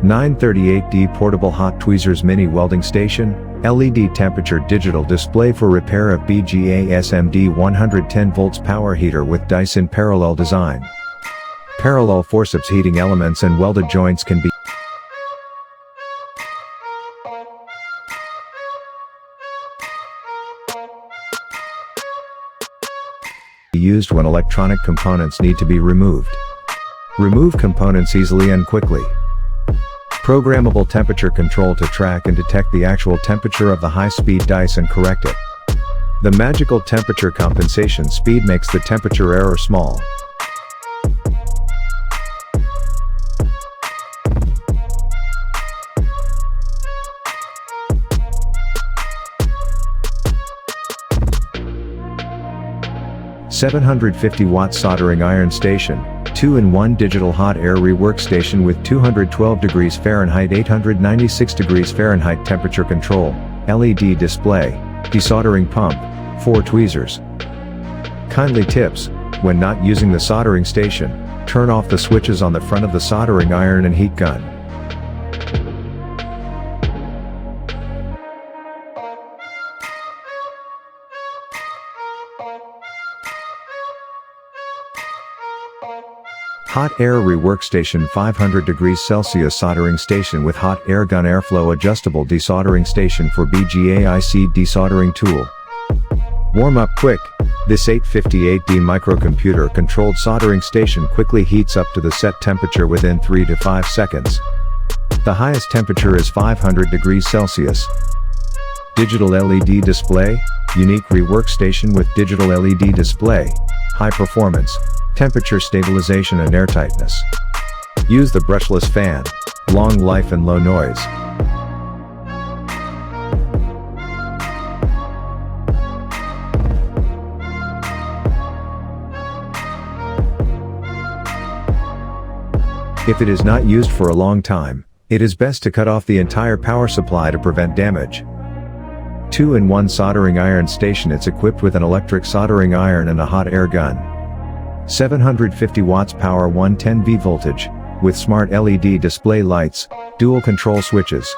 938D Portable Hot Tweezers Mini Welding Station, LED Temperature Digital Display for repair of BGA SMD 110 volts power heater with Dyson parallel design. Parallel forceps heating elements and welded joints can be used when electronic components need to be removed. Remove components easily and quickly. Programmable temperature control to track and detect the actual temperature of the high-speed dice and correct it. The magical temperature compensation speed makes the temperature error small. $750-watt soldering iron station, 2-in-1 digital hot air rework station with 212 degrees Fahrenheit 896 degrees Fahrenheit temperature control, LED display, desoldering pump, 4 tweezers. Kindly tips: when not using the soldering station, turn off the switches on the front of the soldering iron and heat gun. Hot Air Rework Station 500 degrees Celsius soldering station with hot air gun airflow adjustable desoldering station for BGA IC desoldering tool. Warm up quick. This 858D microcomputer controlled soldering station quickly heats up to the set temperature within 3 to 5 seconds. The highest temperature is 500 degrees Celsius. Digital LED display, unique rework station with digital LED display, high performance, temperature stabilization and airtightness. Use the brushless fan, long life and low noise. If it is not used for a long time, it is best to cut off the entire power supply to prevent damage. 2-in-1 soldering iron station. It's equipped with an electric soldering iron and a hot air gun. 750 watts power 110V voltage, with smart LED display lights, dual control switches,